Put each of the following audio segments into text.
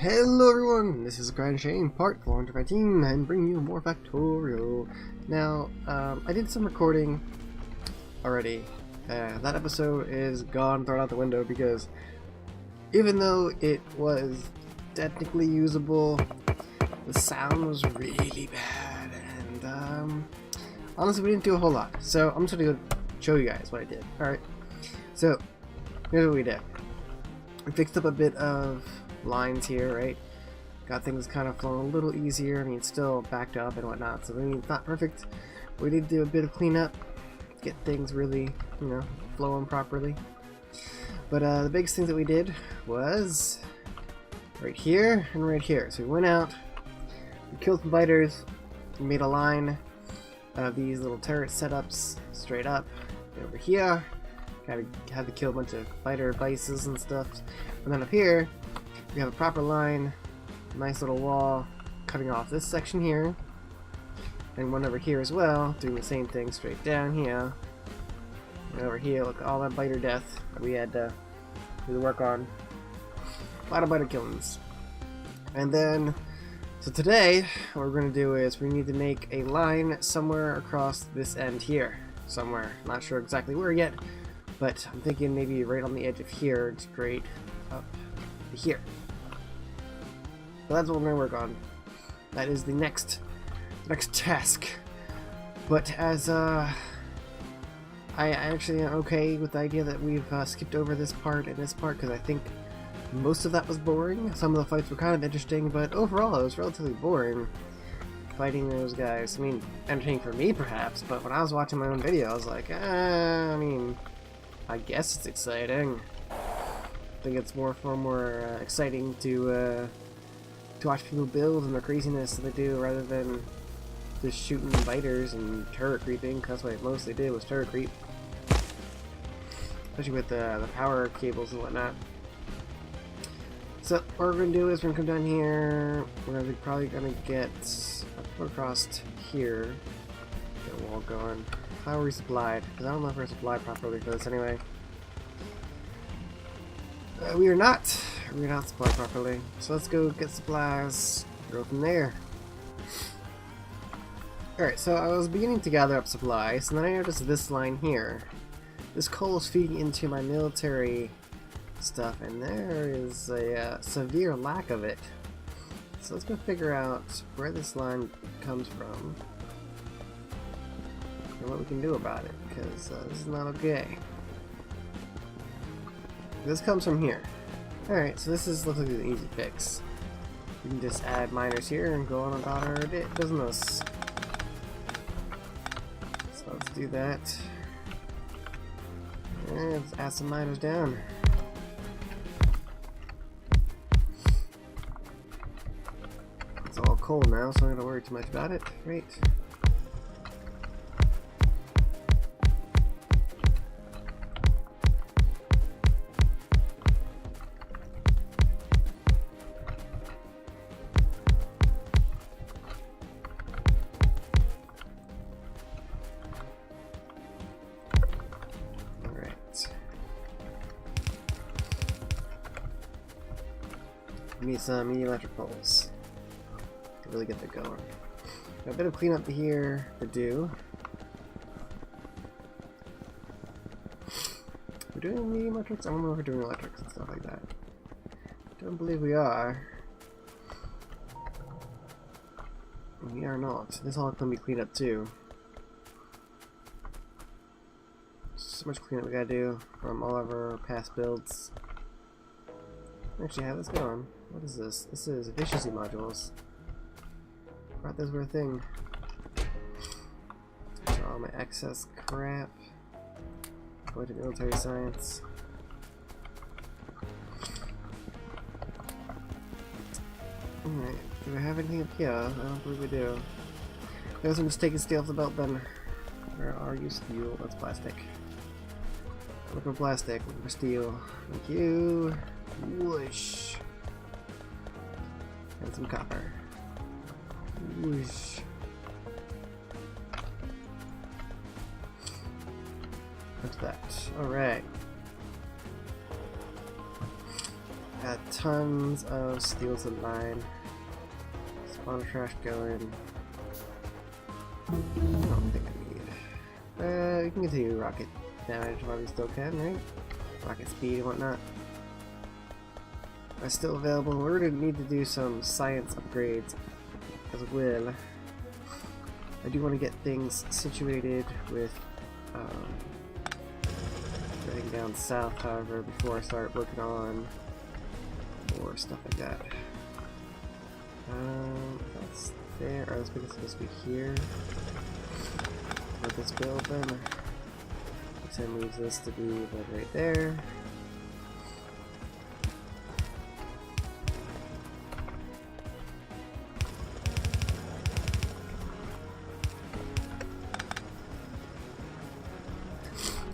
Hello everyone, this is ACryInShame, part 415, and bringing you more Factorio. Now, I did some recording already. That episode is gone, thrown out the window, because even though it was technically usable, the sound was really bad, and honestly we didn't do a whole lot. So I'm just going to show you guys what I did. Alright, so here's what we did. We fixed up a bit of lines here, right? Got things kind of flowing a little easier. I mean, it's still backed up and whatnot, so I mean, it's not perfect. We did do a bit of cleanup, get things really, you know, flowing properly. But the biggest thing that we did was right here and right here. So we went out, we killed some biters, we made a line of these little turret setups straight up over here. Had to kill a bunch of biter vices and stuff, and then up here we have a proper line, nice little wall cutting off this section here, and one over here as well, doing the same thing straight down here. And over here, look, all that biter death that we had to do the work on. A lot of biter killings. And then, so today, what we're going to do is we need to make a line somewhere across this end here. Somewhere. Not sure exactly where yet, but I'm thinking maybe right on the edge of here, straight up to here. So that's what we're going to work on. That is the next task. But as I actually am okay with the idea that we've skipped over this part and this part, because I think most of that was boring. Some of the fights were kind of interesting, but overall it was relatively boring fighting those guys. I mean, entertaining for me perhaps, but when I was watching my own video I was like, I mean, I guess it's exciting. I think it's far more exciting to watch people build and their craziness that they do, rather than just shooting biters and turret creeping, because that's what I mostly did, was turret creep. Especially with the power cables and whatnot. So what we're going to do is we're going to come down here, we're probably going to get across here, get a wall going. How are we supplied? Because I don't know if we're supplied properly for this anyway. We are not supplied properly. So let's go get supplies, go from there. Alright, so I was beginning to gather up supplies, and then I noticed this line here. This coal is feeding into my military stuff, and there is a severe lack of it. So let's go figure out where this line comes from and what we can do about it, because this is not okay. This comes from here. Alright, so this looks like an easy fix. We can just add miners here and go on about our business. So let's do that. And let's add some miners down. It's all coal now, so I don't worry too much about it. Great. Need some medium electric poles to really get that going. Got a bit of cleanup here to do. We're doing medium electrics? I don't know if we're doing electrics and stuff like that. Don't believe we are. We are not. This all can be cleaned up too. So much cleanup we gotta do from all of our past builds. Actually, have this going. What is this? This is efficiency modules. Thought those were a thing. All my excess crap. Go to military science. Alright, do I have anything up here? I don't believe we do. I guess I'm just taking steel off the belt then. Where are you, steel? That's plastic. Look for plastic, look for steel. Thank you. Whoosh. And some copper. Whoosh. What's that? Alright. Got tons of steel to the line. Spawn trash going. I don't think I need. We can continue rocket damage while we still can, right? Rocket speed and whatnot. Are still available. We're going to need to do some science upgrades as well. I do want to get things situated with everything down south, however, before I start working on more stuff like that. That's there. Or that's because it's supposed to be here. Let this go open. Which then leaves this to be right there.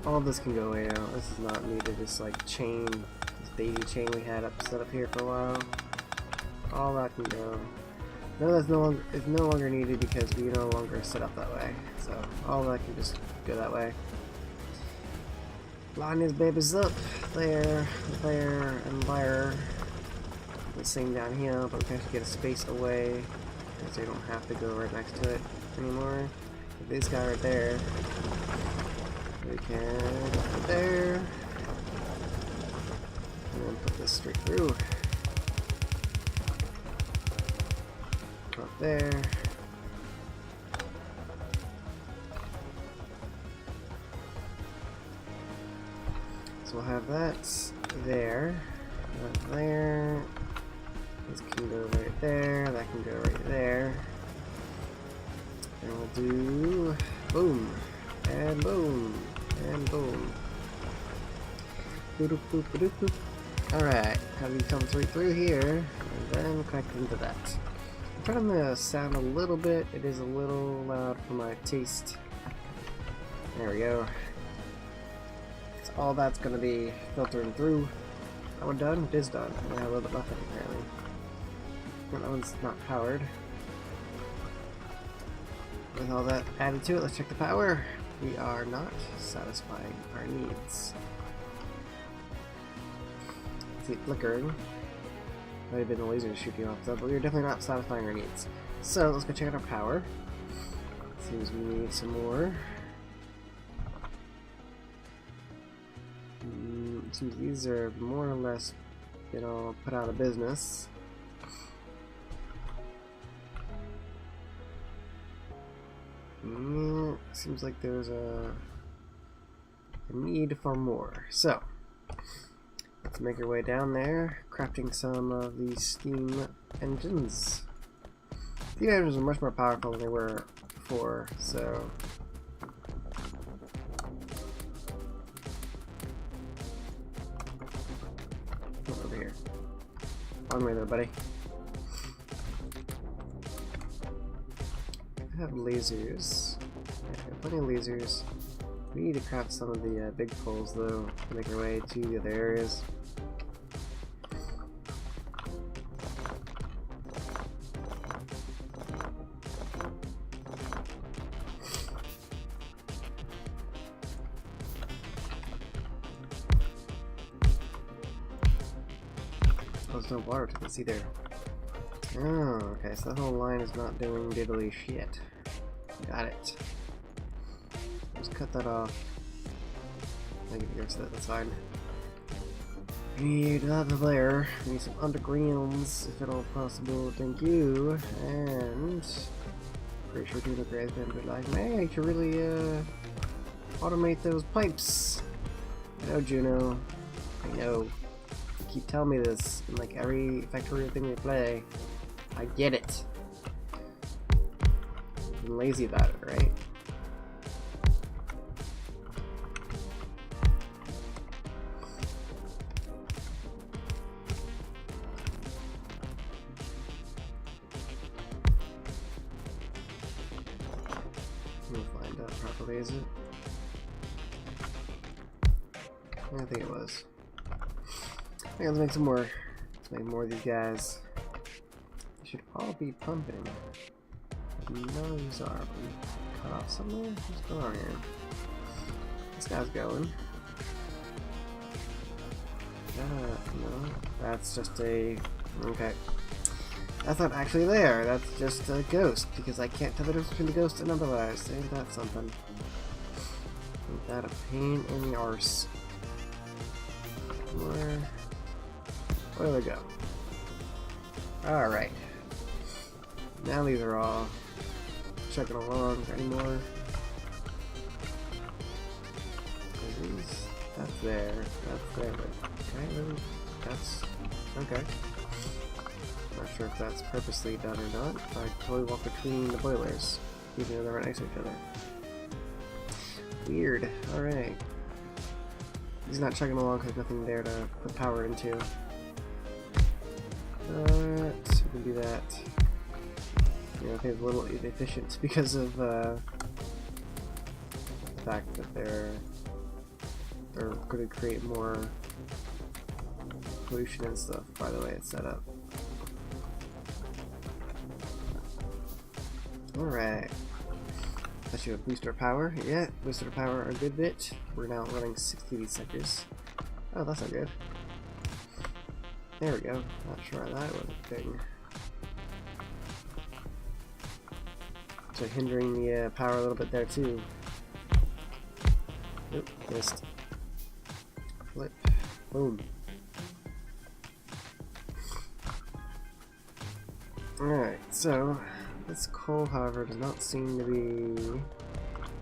All of this can go away now. This is not needed. This like chain, this daisy chain we had set up here for a while. All that can go. No, that's no longer needed because we no longer set up that way. So all that can just go that way. Line these babies up there, and there. The same down here, but we can actually get a space away, so you don't have to go right next to it anymore. But this guy right there. We can put there, and then put this straight through. Up there. So we'll have that there, that there. This can go right there, that can go right there. And we'll do boom, and boom. And boom. Alright, have you come straight through here, and then connect into that. I'm trying to sound a little bit, it is a little loud for my taste. There we go. So all that's going to be filtering through. That one done? It is done. I have a little bit left apparently. That one's not powered. With all that added to it, let's check the power. We are not satisfying our needs. See it flickering. Might have been the laser shooting off though, but we are definitely not satisfying our needs. So let's go check out our power. Seems we need some more. Seems these are more or less, you know, put out of business. Seems like there's a need for more. So let's make our way down there, crafting some of these steam engines. Steam engines are much more powerful than they were before, so over here. Wrong way there, buddy. I have lasers. Yeah, plenty of lasers. We need to craft some of the big poles though to make our way to the other areas. Oh, there's no water to see there. Oh, okay, so that whole line is not doing diddly shit. Got it. Just cut that off. I can fix that, that's fine. We need another layer. We need some undergrounds, if at all possible. Thank you. And pretty sure Juno Gray's been good like, man, I should really automate those pipes. I know, Juno. I know. You keep telling me this in like every Factorio thing we play. I get it. I'm lazy about it, right? We'll find out properly, is it? I think it was. Okay, let's make some more. Let's make more of these guys. They should all be pumping. Those are cut off somewhere? What's going on here? This guy's going. No. That's just a... okay. That's not actually there. That's just a ghost, because I can't tell the difference between the ghost and otherwise. Ain't that something? Ain't that a pain in the arse? Where do they go? Alright. Now these are all chugging along. Any more? That's there. That's there. Okay, that's... okay. Not sure if that's purposely done or not. I totally walk between the boilers, even though they're right next to each other. Weird. Alright. He's not chugging along because there's nothing there to put power into. So we can do that. You know, I think it's a little inefficient because of the fact that they're going to create more pollution and stuff by the way it's set up. Alright. That should have boosted our power. Yeah, boosted our power a good bit. We're now running 60 of these sectors. Oh, that's not good. There we go. Not sure how that was a thing. So hindering the power a little bit there too. Oop, missed. Flip. Boom. Alright, so this coal, however, does not seem to be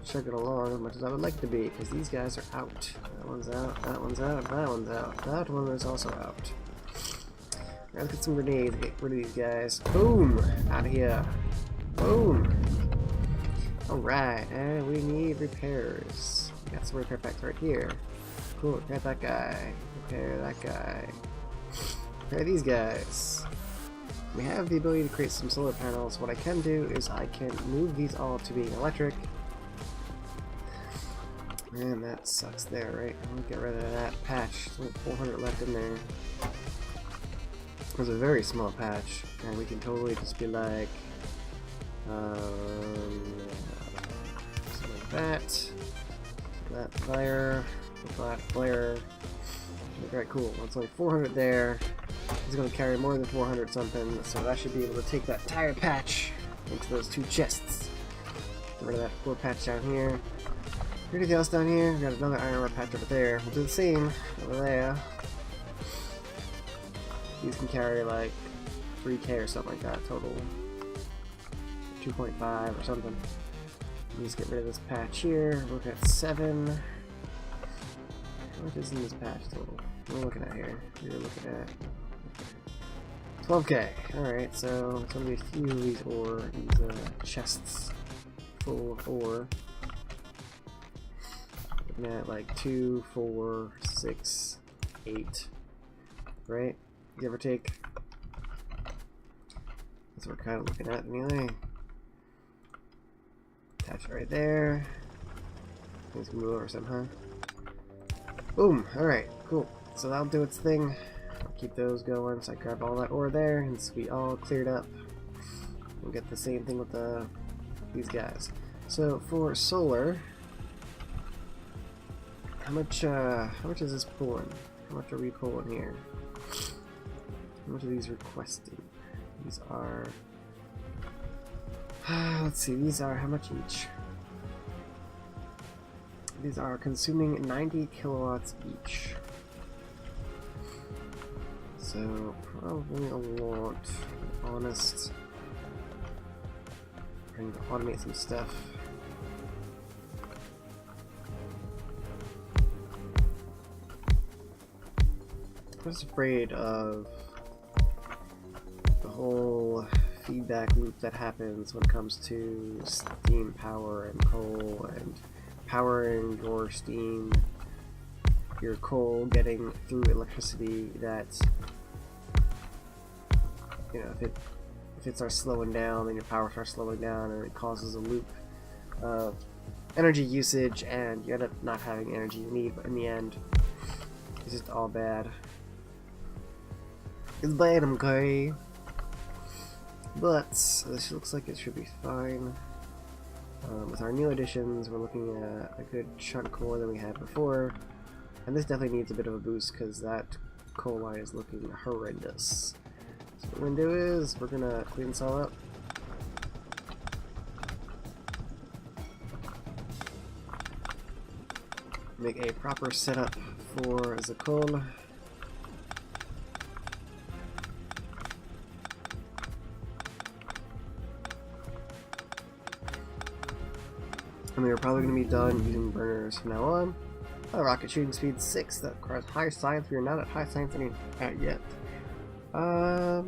chugging along as much as I would like it to be, because these guys are out. That one's out, that one's out, that one's out. That one is also out. Let's get some grenades, get rid of these guys. Boom! Out of here. Boom! Alright, and we need repairs. We got some repair packs right here. Cool, repair that guy. Repair that guy. Repair these guys. We have the ability to create some solar panels. What I can do is I can move these all to being electric. Man, that sucks there, right? I'm gonna get rid of that patch. There's 400 left in there. It was a very small patch, and we can totally just be like, something like that. That flare, that flare. Alright, cool. Well, it's only 400 there. It's going to carry more than 400 something, so that should be able to take that entire patch into those two chests. Get rid of that poor patch down here. Anything else down here? We got another iron ore patch over there. We'll do the same over there. These can carry like 3k or something like that total. 2.5 or something. Let's get rid of this patch here. Look at 7. How much is in this patch total? What are we looking at here? We're looking at 12k. Alright, so it's gonna be a few of these ore, these chests full of ore. Looking at like 2, 4, 6, 8. Right? Give or take. That's what we're kind of looking at anyway. Attach it right there. Things can move over somehow. Boom! Alright, cool. So that'll do its thing. I'll keep those going, so I grab all that ore there, and it's be all cleared up. We'll get the same thing with these guys. So for solar, how much is this pulling? How much are we pulling here? How much are these requesting? These are let's see, these are how much each? These are consuming 90 kilowatts each. So probably a lot, to be honest. Trying to automate some stuff. I'm just afraid of the whole feedback loop that happens when it comes to steam power and coal and powering your steam, your coal getting through electricity that, you know, if it starts slowing down, then your power starts slowing down and it causes a loop of energy usage and you end up not having energy you need, but in the end it's just all bad. It's bad, okay? But this looks like it should be fine. With our new additions, we're looking at a good chunk more than we had before. And this definitely needs a bit of a boost because that coal line is looking horrendous. So what we're gonna do is we're gonna clean this all up. Make a proper setup for the coal. And we are probably going to be done using burners from now on. Rocket shooting speed 6, that requires high science. We are not at high science yet. We are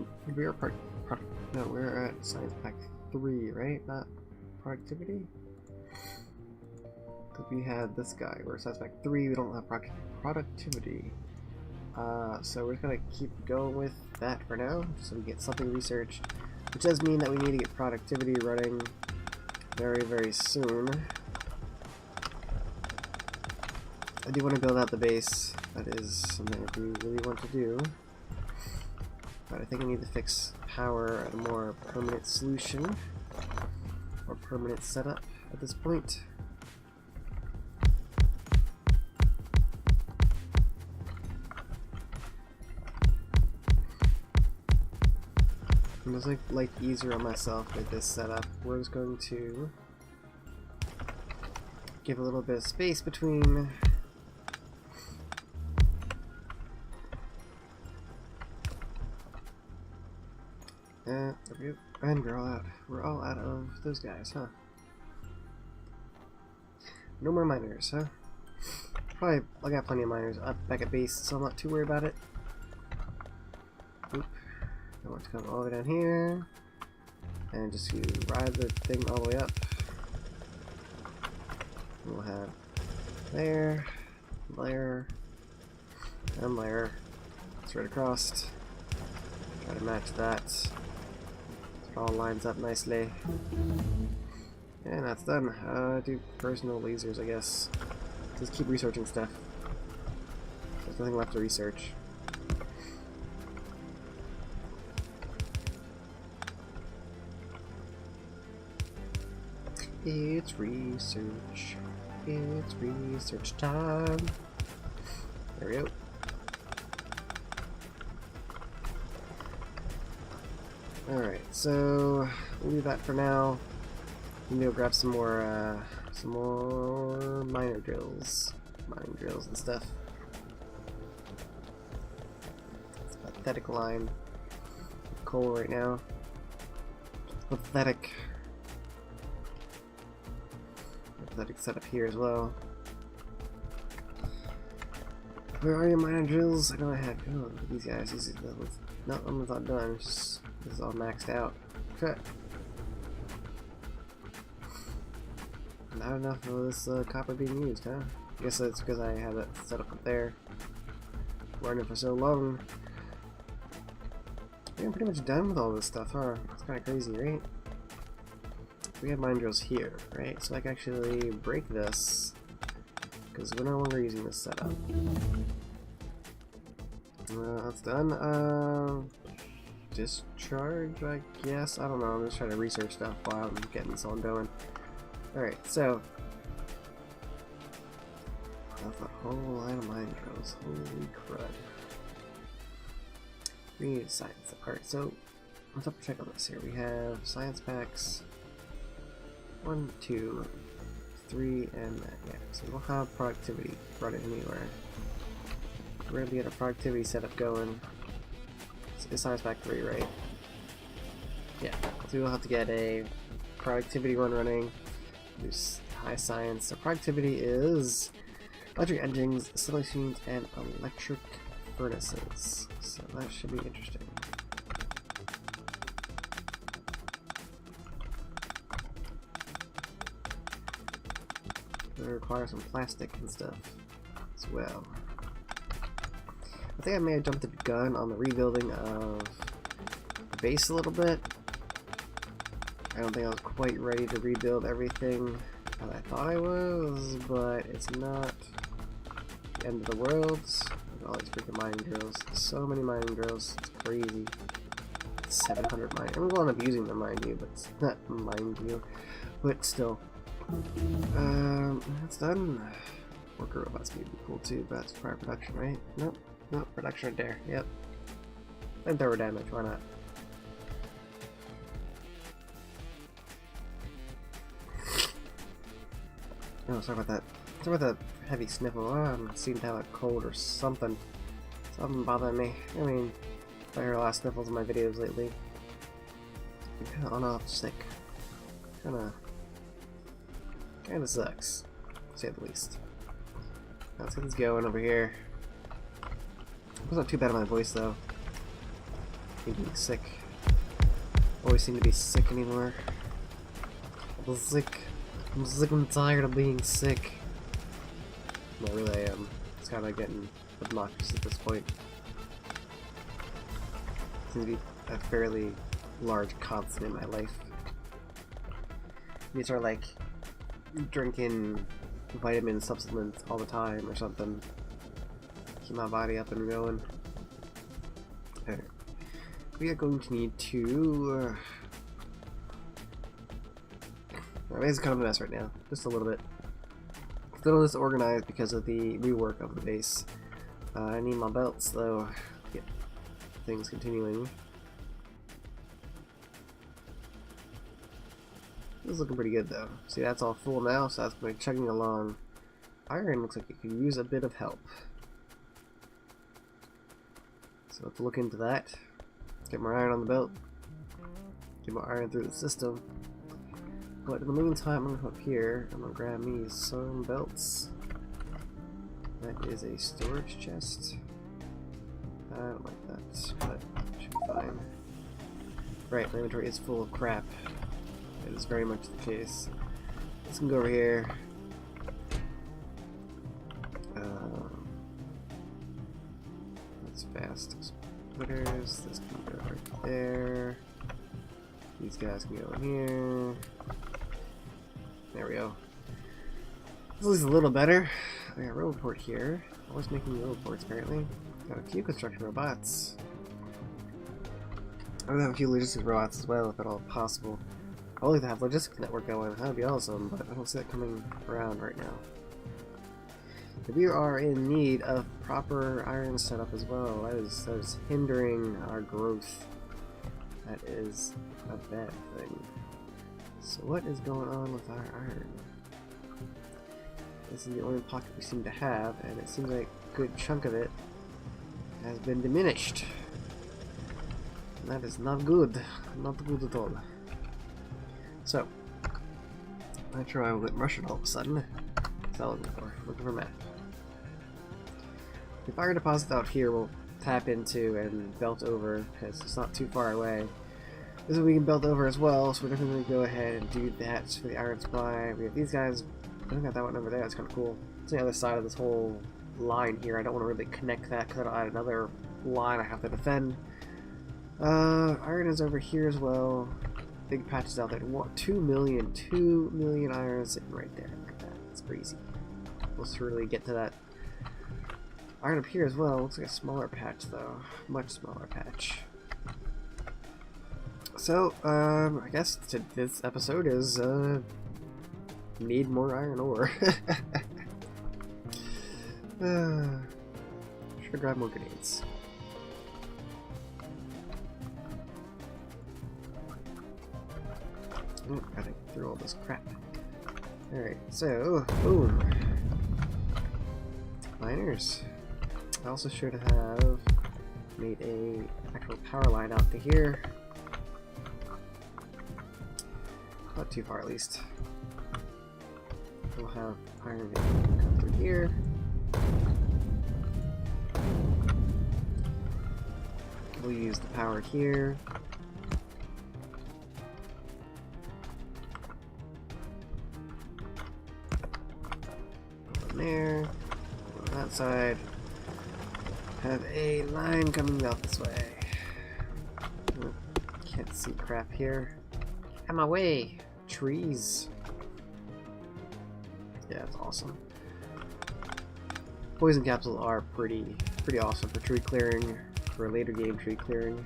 no, we're at science pack 3, right? Not productivity? Because we had this guy. We're at science pack 3, we don't have productivity. So we're just going to keep going with that for now, so we get something researched. Which does mean that we need to get productivity running very, very soon. I do want to build out the base. That is something I do really want to do. But I think I need to fix power at a more permanent solution. Or permanent setup at this point. I'm just like easier on myself with this setup. We're just going to give a little bit of space between and we're all out of those guys, huh? No more miners, huh? Probably I got plenty of miners up back at base, so I'm not too worried about it. Oop. I want to come all the way down here and just to ride the thing all the way up. We'll have layer, layer, and layer straight across. Try to match that. So it all lines up nicely. And that's done. Do personal lasers, I guess. Just keep researching stuff. There's nothing left to research. It's research. It's research time. There we go. Alright, so we'll leave that for now. Maybe we'll grab some more miner drills. Mining drills and stuff. It's a pathetic line. Coal right now. Pathetic. Pathetic setup here as well. Where are your miner drills? I know I have. Oh, look at these guys. No, I'm not done. This is all maxed out. Okay. Not enough of this copper being used, huh? I guess that's because I have it set up there. Running for so long. I'm pretty much done with all this stuff, huh? It's kind of crazy, right? We have mine drills here, right? So I can actually break this because we're no longer using this setup. That's done. Discharge, I guess. I don't know. I'm just trying to research stuff while I'm getting this all going. Alright, so that's a whole lot of mine drills. Holy crud. We need science. Alright, so let's double check on this here. We have science packs 1, 2, 3, and that. Yeah, so we don't have productivity running anywhere. We're gonna get a productivity setup going. It's science pack 3, right? Yeah, so we'll have to get a productivity one running. There's high science. So productivity is electric engines, assembly machines, and electric furnaces. So that should be interesting. It requires some plastic and stuff as well. I think I may have jumped the gun on the rebuilding of the base a little bit. I don't think I was quite ready to rebuild everything as I thought I was, but it's not the end of the world. Look at all these freaking mining drills. So many mining drills. It's crazy. 700 mining. I'm going to end up using them, mind you, but it's not mind you. But still. That's done. Worker robots may be cool too, but that's prior production, right? Nope. No, reduction right there. Yep. And thrower damage, why not? Oh, sorry about that. Sorry about that heavy sniffle. I seem to have a cold or something. Something bothering me. I mean, I heard a lot of sniffles in my videos lately. I'm kinda on off sick. Kinda sucks, to say the least. Let's get this going over here. It's not too bad on my voice though. Me being sick. Always seem to be sick anymore. I'm sick. I'm sick and tired of being sick. No, really I am. It's kind of getting obnoxious at this point. Seems to be a fairly large constant in my life. These are like drinking vitamin supplements all the time or something. Keep my body up and going. Alright. We are going to need to... my base is kind of a mess right now. Just a little bit. It's a little disorganized because of the rework of the base. I need my belts though. Get things continuing. This is looking pretty good though. See, that's all full now, so that's going chugging along. Iron looks like it could use a bit of help. So let's look into that. Get more iron on the belt. Get more iron through the system. But in the meantime, I'm gonna come up here. I'm gonna grab me some belts. That is a storage chest. I don't like that, but it should be fine. Right, my inventory is full of crap. It is very much the case. Let's go over here. That's fast splitters. This can go right there. These guys can go in here. There we go. This looks a little better. I got a roboport here. Always making roboports apparently. Got a few construction robots. I would have a few logistics robots as well if at all possible. I would like to have logistics network going. That would be awesome, but I don't see that coming around right now. We are in need of proper iron setup as well. That is hindering our growth. That is a bad thing. So what is going on with our iron? This is the only pocket we seem to have, and it seems like a good chunk of it has been diminished. And that is not good. Not good at all. So, I'm sure I went Russian all of a sudden. That's all I'm looking for map. The fire deposit out here we'll tap into and belt over because it's not too far away. This is we can belt over as well, so we're definitely going to go ahead and do that for the iron supply. We have these guys. I think I got that one over there. That's kind of cool. It's the other side of this whole line here. I don't want to really connect that because I'll add another line I have to defend. Iron is over here as well. Big patches out there. 2 million iron sitting right there. Look at that. It's crazy. Let's really get to that. Iron up here as well. Looks like a smaller patch though. Much smaller patch. So, I guess this episode is, need more iron ore. Should grab more grenades. Oh, gotta get through all this crap. Alright, so, boom. Miners. I also should have made a actual power line out to here. Not too far, at least. We'll have iron come through here. We'll use the power here. Go there. Go on that side. Have a line coming out this way. Oh, can't see crap here. Out of my way! Trees. Yeah, that's awesome. Poison capsules are pretty awesome for tree clearing, for later game tree clearing.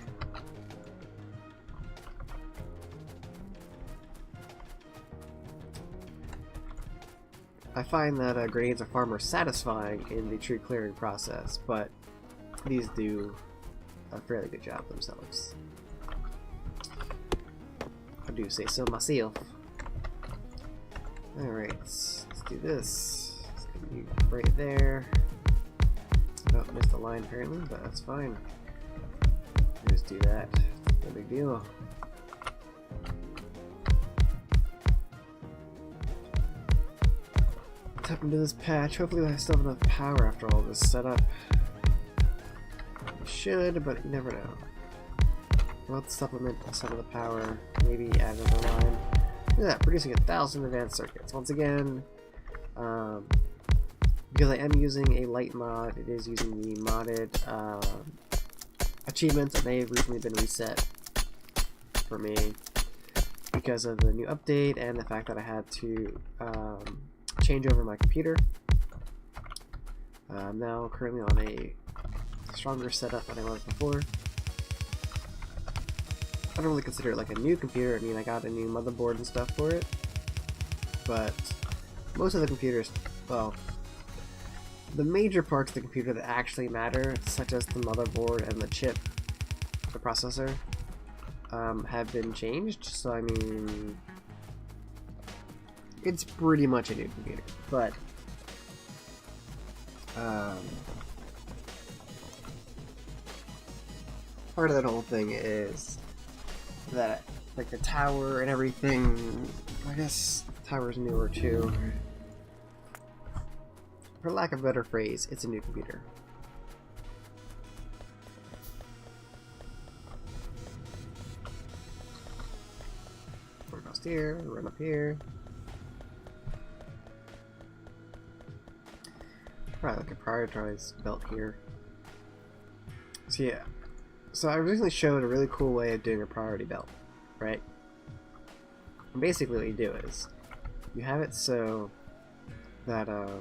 I find that grenades are far more satisfying in the tree clearing process, but these do a fairly good job themselves. I do say so myself. Alright, let's do this. It's gonna be right there. Oh, missed the line apparently, but that's fine. Just do that. No big deal. Tap into this patch. Hopefully I still have enough power after all this setup. Should, but you never know. We'll have to supplement some of the power. Maybe add another line. Look at that, producing 1,000 advanced circuits. Once again, because I am using a light mod, it is using the modded achievements, and they've recently been reset for me because of the new update and the fact that I had to change over my computer. I'm now currently on a stronger setup than I was before. I don't really consider it like a new computer. I mean, I got a new motherboard and stuff for it, but most of the computers, well, the major parts of the computer that actually matter, such as the motherboard and the chip, the processor, have been changed. So I mean, it's pretty much a new computer, but part of that whole thing is that, like, the tower and everything, I guess the tower's newer too. For lack of a better phrase, it's a new computer. Run across here, run up here. Probably like a prioritized belt here. So yeah. So I recently showed a really cool way of doing a priority belt, right? And basically what you do is you have it so that I'll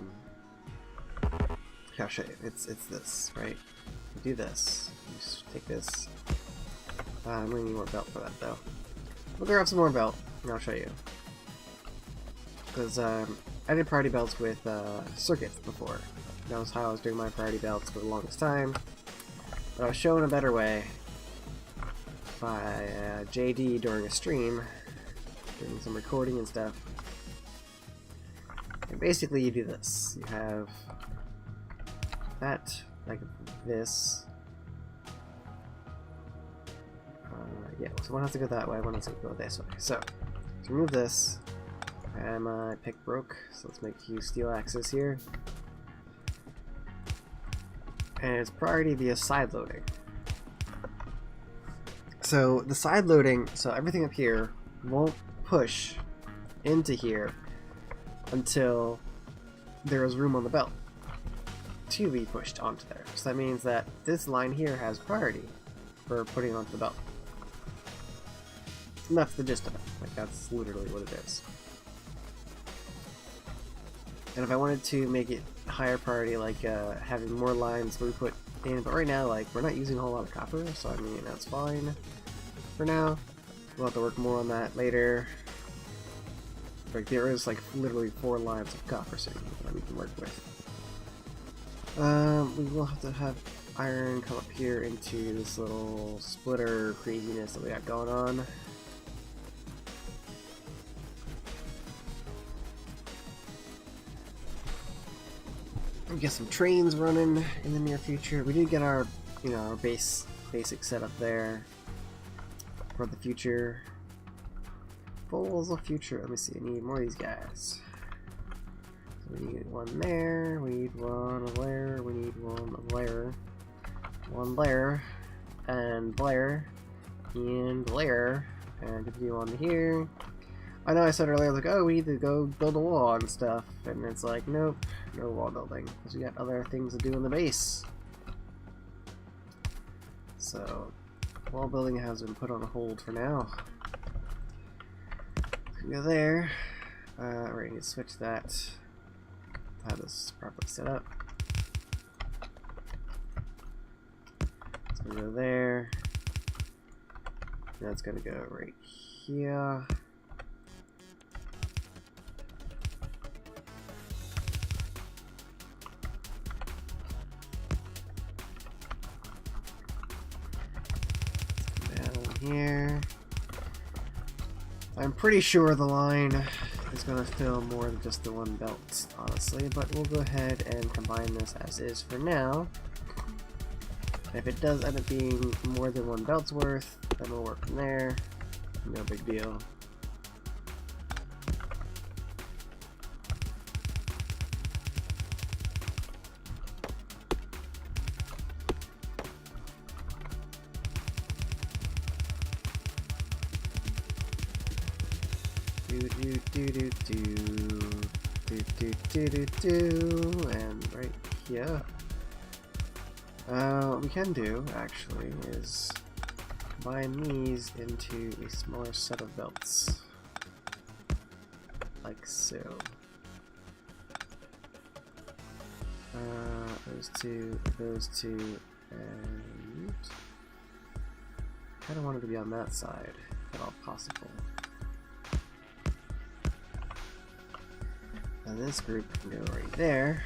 show you. It's this, right? You do this. You just take this. I'm gonna need more belt for that though. We'll grab some more belt and I'll show you. Because I did priority belts with circuits before. That was how I was doing my priority belts for the longest time. But I was shown a better way by JD during a stream, doing some recording and stuff. And basically you do this. You have that, like this. Yeah, so one has to go that way, one has to go this way. So, to remove this, and my pick broke, so let's make use steel axis here. And it's priority via side loading. So the side loading, so everything up here won't push into here until there is room on the belt to be pushed onto there. So that means that this line here has priority for putting it onto the belt. And that's the gist of it. Like, that's literally what it is. And if I wanted to make it higher priority, like having more lines we put in, but right now, like, we're not using a whole lot of copper, so I mean, that's fine for now. We'll have to work more on that later. Like, there is like literally 4 lines of copper sitting that we can work with. We will have to have iron come up here into this little splitter craziness that we got going on. We get some trains running in the near future. We did get our, you know, our basic setup there for the future. Goals of future. Let me see. I need more of these guys. So we need one there. We need one there. We need one there. One there. And there. And there. And continue on to here. I know I said earlier, like, oh, we need to go build a wall and stuff, and it's like, nope, no wall building, because we got other things to do in the base. So, wall building has been put on hold for now. Go there. We're going to switch that to have this properly set up. It's going to go there. That's going to go right here. here. I'm pretty sure the line is going to fill more than just the one belt, honestly, but we'll go ahead and combine this as is for now. If it does end up being more than one belt's worth, then we'll work from there. No big deal. And right here, what we can do actually is combine these into a smaller set of belts, like so. Those two, and kind of wanted to be on that side, if at all possible. And this group can go right there.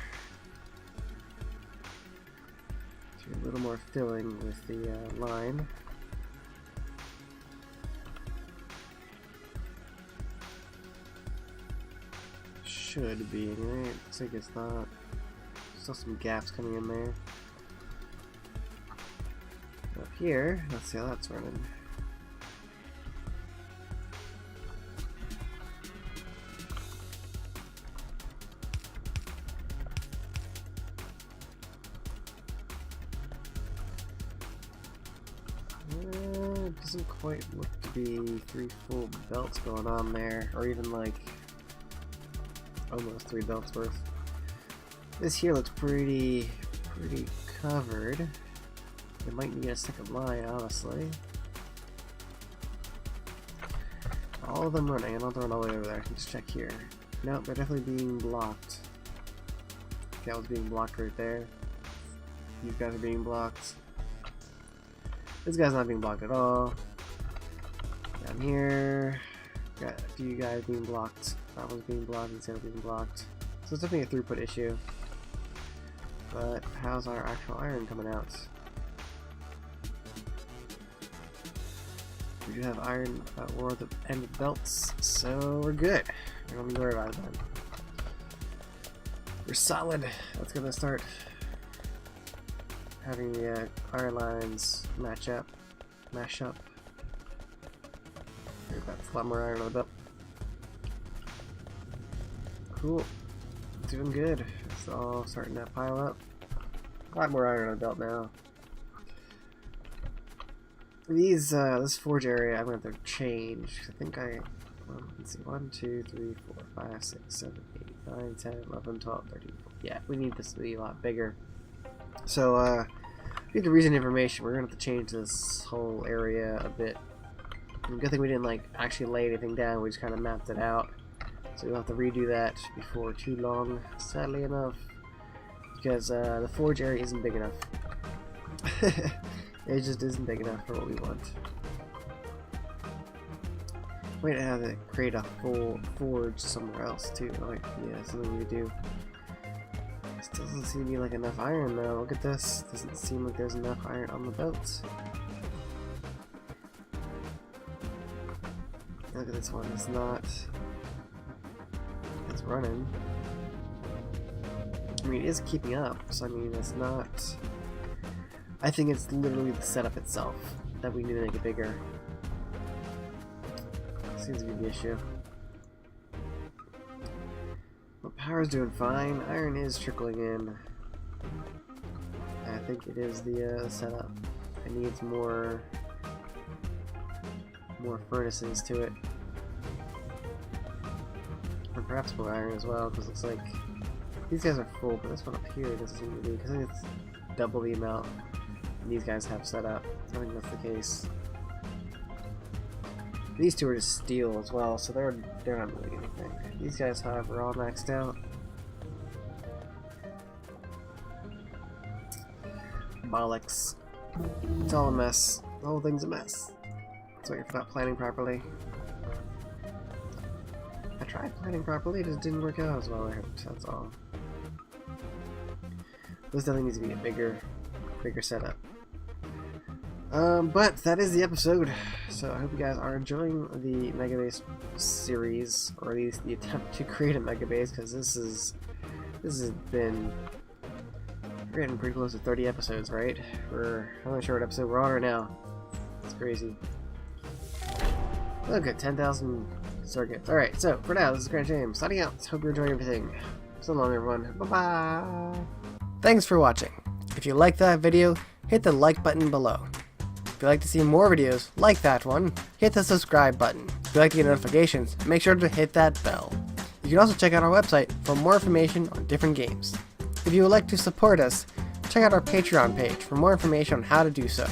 Do a little more filling with the line. Should be anyway. It looks like it's not. Still some gaps coming in there. Up here, let's see how that's running. It doesn't quite look to be 3 full belts going on there, or even like almost 3 belts worth. This here looks pretty covered. It might need a second line, honestly. All of them running. I'm not throwing all the way over there. I can just check here. Nope, they're definitely being blocked. That was being blocked right there. These guys are being blocked. This guy's not being blocked at all. Down here, got a few guys being blocked. That one's being blocked, and the other being blocked. So it's definitely a throughput issue. But how's our actual iron coming out? We do have iron ore at the end of the belts, so we're good. We don't need to worry about it then. We're solid. That's gonna start having the iron lines mash up. We've got a lot more iron on the belt. Cool. Doing good. It's all starting to pile up. A lot more iron on the belt now. These, this forge area I'm going to have to change. I think let's see, 1, 2, 3, 4, 5, 6, 7, 8, 9, 10, 11, 12, 13. Yeah, we need this to be a lot bigger. So, due to recent information, we're going to have to change this whole area a bit. Good thing we didn't, like, actually lay anything down. We just kind of mapped it out. So we'll have to redo that before too long, sadly enough, because the forge area isn't big enough. It just isn't big enough for what we want. Wait, I have to create a full forge somewhere else too. Like, yeah, something we do. Still doesn't seem to be like enough iron though. Look at this. Doesn't seem like there's enough iron on the belts. Look at this one. It's not. It's running. I mean, it is keeping up. So I mean, it's not. I think it's literally the setup itself that we need to make it bigger. Seems to be the issue. But power's doing fine. Iron is trickling in. I think it is the setup. It needs more furnaces to it. And perhaps more iron as well, because it looks like these guys are full, but this one up here doesn't seem to be, because I think it's double the amount these guys have set up. I think that's the case. These two are just steel as well, so they're not really anything. These guys, however, are all maxed out. Bollocks. It's all a mess. The whole thing's a mess. That's why you're not planning properly. I tried planning properly, it just didn't work out as well as I hoped, that's all. This definitely needs to be a bigger setup. But that is the episode. So I hope you guys are enjoying the Mega Base series, or at least the attempt to create a Mega Base, because this has been getting pretty close to 30 episodes, right? I'm not sure what episode we're on right now. It's crazy. Look at 10,000 circuits. Alright, so for now, this is ACryInShame signing out. Hope you're enjoying everything. So long, everyone. Bye-bye. Thanks for watching. If you liked that video, hit the like button below. If you'd like to see more videos like that one, hit the subscribe button. If you'd like to get notifications, make sure to hit that bell. You can also check out our website for more information on different games. If you would like to support us, check out our Patreon page for more information on how to do so.